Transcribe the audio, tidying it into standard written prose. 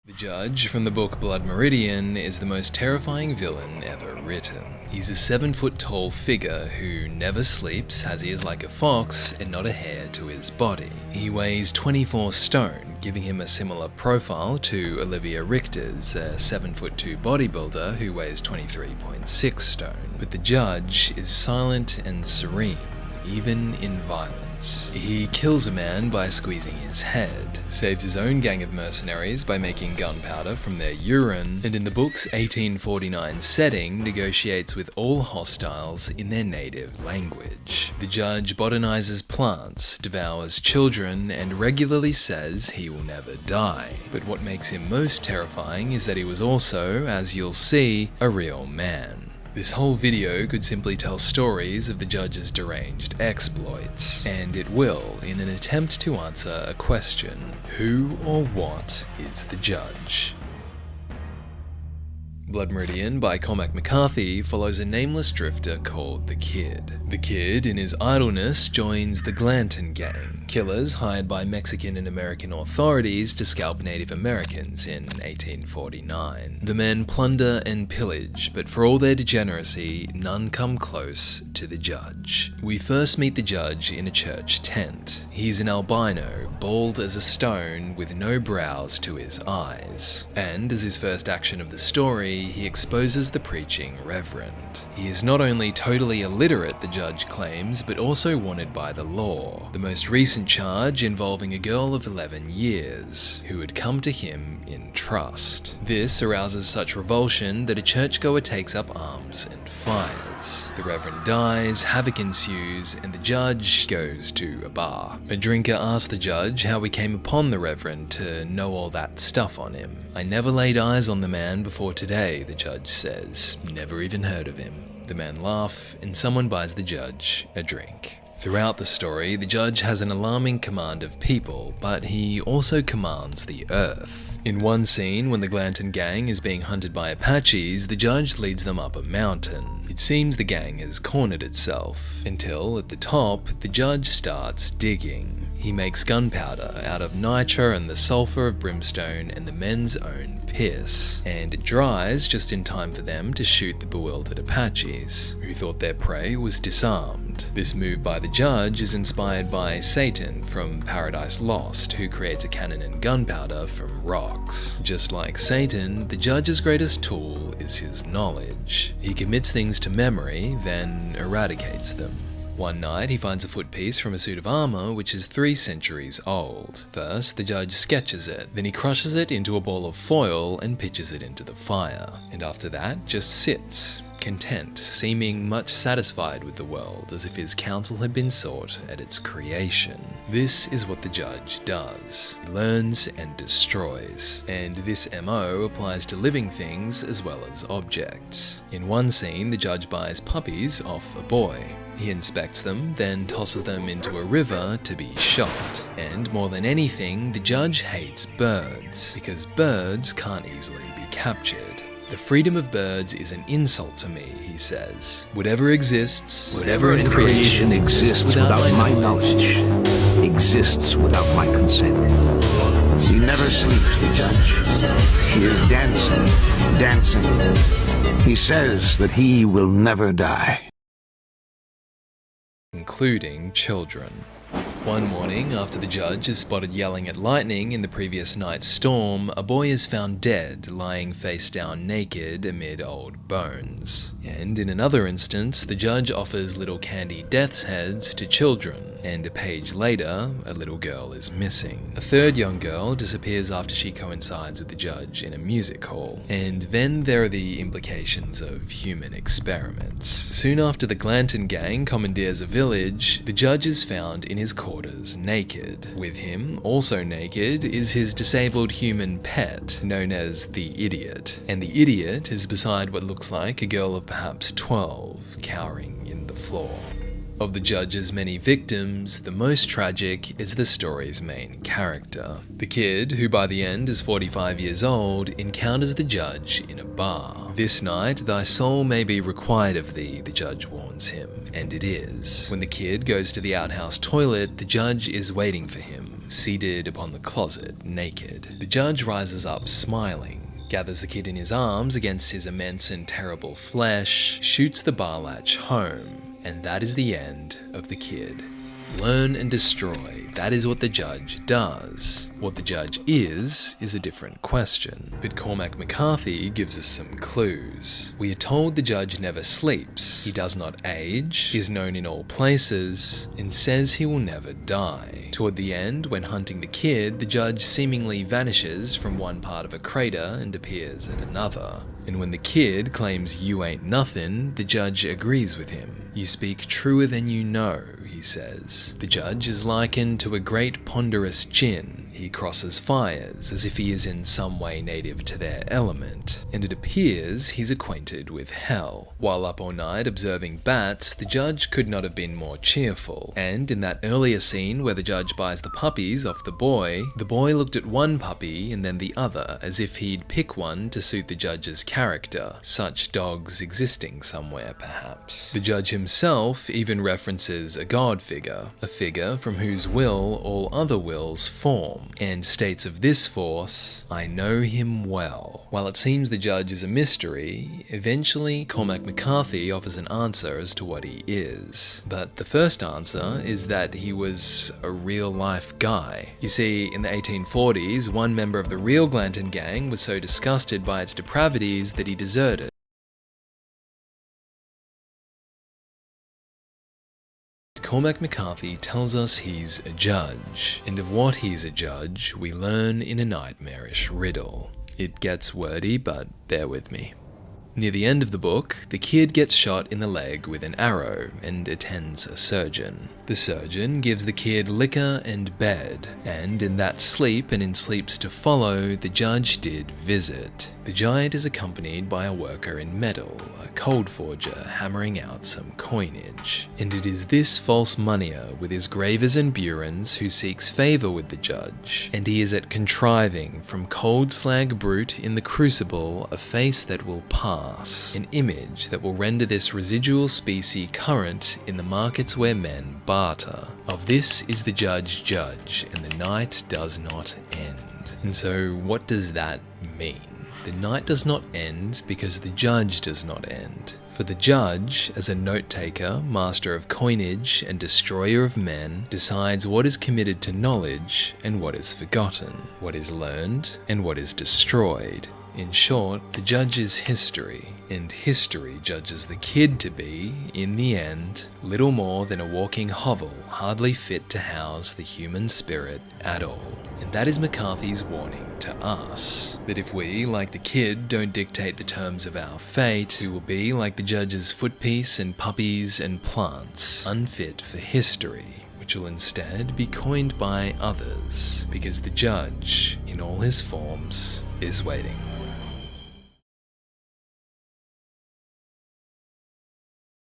The Judge from the book Blood Meridian is the most terrifying villain ever written. He's a 7-foot-tall figure who never sleeps, as he is like a fox and not a hair to his body. He weighs 24 stone, giving him a similar profile to Olivia Richter's, a 7'2" bodybuilder who weighs 23.6 stone. But the Judge is silent and serene, even in violence. He kills a man by squeezing his head, saves his own gang of mercenaries by making gunpowder from their urine, and in the book's 1849 setting, negotiates with all hostiles in their native language. The Judge botanizes plants, devours children, and regularly says he will never die. But what makes him most terrifying is that he was also, as you'll see, a real man. This whole video could simply tell stories of the Judge's deranged exploits, and it will in an attempt to answer a question: who or what is the Judge? Blood Meridian by Cormac Mcarthy follows a nameless drifter called the Kid. The Kid, in his idleness, joins the Glanton Gang, killers hired by Mexican and American authorities to scalp Native Americans in 1849. The men plunder and pillage, but for all their degeneracy, none come close to the Judge. We first meet the Judge in a church tent. He's an albino, bald as a stone, with no brows to his eyes. And as his first action of the story, he exposes the preaching reverend. He is not only totally illiterate, the Judge claims, but also wanted by the law. The most recent charge involving a girl of 11 years, who had come to him in trust. This arouses such revulsion that a churchgoer takes up arms and fires. The reverend dies, havoc ensues, and the Judge goes to a bar. A drinker asks the Judge how he came upon the reverend to know all that stuff on him. "I never laid eyes on the man before today," the Judge says. "Never even heard of him." The men laugh, and someone buys the Judge a drink. Throughout the story, the Judge has an alarming command of people, but he also commands the earth. In one scene, when the Glanton gang is being hunted by Apaches, the Judge leads them up a mountain. It seems the gang has cornered itself, until, at the top, the Judge starts digging. He makes gunpowder out of nitro and the sulfur of brimstone and the men's own piss, and it dries just in time for them to shoot the bewildered Apaches, who thought their prey was disarmed. This move by the Judge is inspired by Satan from Paradise Lost, who creates a cannon and gunpowder from rocks. Just like Satan, the Judge's greatest tool is his knowledge. He commits things to memory, then eradicates them. One night, he finds a footpiece from a suit of armor which is 3 centuries old. First, the Judge sketches it, then he crushes it into a ball of foil and pitches it into the fire. And after that, just sits, content, seeming much satisfied with the world, as if his counsel had been sought at its creation. This is what the Judge does. He learns and destroys, and this MO applies to living things as well as objects. In one scene, the Judge buys puppies off a boy. He inspects them, then tosses them into a river to be shot. And more than anything, the Judge hates birds, because birds can't easily be captured. "The freedom of birds is an insult to me," he says. "Whatever exists, whatever in creation exists without my knowledge, exists without my consent. He never sleeps, the Judge. He is dancing. He says that he will never die." Including children. One morning, after the Judge is spotted yelling at lightning in the previous night's storm, a boy is found dead, lying face down naked amid old bones. And in another instance, the Judge offers little candy death's heads to children, and a page later, a little girl is missing. A third young girl disappears after she coincides with the Judge in a music hall. And then there are the implications of human experiments. Soon after the Glanton gang commandeers a village, the Judge is found in his quarters naked. With him, also naked, is his disabled human pet, known as the Idiot. And the Idiot is beside what looks like a girl of perhaps 12, cowering in the floor. Of the judge's many victims, the most tragic is the story's main character. The kid, who by the end is 45 years old, encounters the judge in a bar. "This night thy soul may be required of thee," the judge warns him, and it is. When the kid goes to the outhouse toilet, the judge is waiting for him, seated upon the closet, naked. The judge rises up smiling, gathers the kid in his arms against his immense and terrible flesh, shoots the bar latch home, and that is the end of the kid. Learn and destroy, that is what the judge does. What the judge is a different question. But Cormac McCarthy gives us some clues. We are told the judge never sleeps, he does not age, is known in all places, and says he will never die. Toward the end, when hunting the kid, the judge seemingly vanishes from one part of a crater and appears at another. And when the kid claims "you ain't nothing," the judge agrees with him. "You speak truer than you know," he says. The judge is likened to a great ponderous gin. He crosses fires as if he is in some way native to their element, and it appears he's acquainted with hell. While up all night observing bats, the judge could not have been more cheerful, and in that earlier scene where the judge buys the puppies off the boy looked at one puppy and then the other as if he'd pick one to suit the judge's character, such dogs existing somewhere perhaps. The judge himself even references a god figure, a figure from whose will all other wills form, and states of this force, "I know him well." While it seems the judge is a mystery, eventually Cormac McCarthy offers an answer as to what he is. But the first answer is that he was a real-life guy. You see, in the 1840s, one member of the real Glanton gang was so disgusted by its depravities that he deserted. Cormac McCarthy tells us he's a judge, and of what he's a judge we learn in a nightmarish riddle. It gets wordy, but bear with me. Near the end of the book, the kid gets shot in the leg with an arrow and attends a surgeon. The surgeon gives the kid liquor and bed, and in that sleep and in sleeps to follow, the judge did visit. The giant is accompanied by a worker in metal, a cold forger hammering out some coinage. And it is this false moneyer with his gravers and burins who seeks favour with the judge, and he is at contriving from cold slag brute in the crucible a face that will pass, an image that will render this residual species current in the markets where men barter. Of this is the judge, and the night does not end. And so what does that mean? The night does not end because the judge does not end. For the judge, as a note-taker, master of coinage, and destroyer of men, decides what is committed to knowledge and what is forgotten, what is learned and what is destroyed. In short, the judge is history, and history judges the kid to be, in the end, little more than a walking hovel hardly fit to house the human spirit at all. And that is McCarthy's warning to us, that if we, like the kid, don't dictate the terms of our fate, we will be like the judge's footpiece and puppies and plants, unfit for history, which will instead be coined by others, because the judge, in all his forms, is waiting.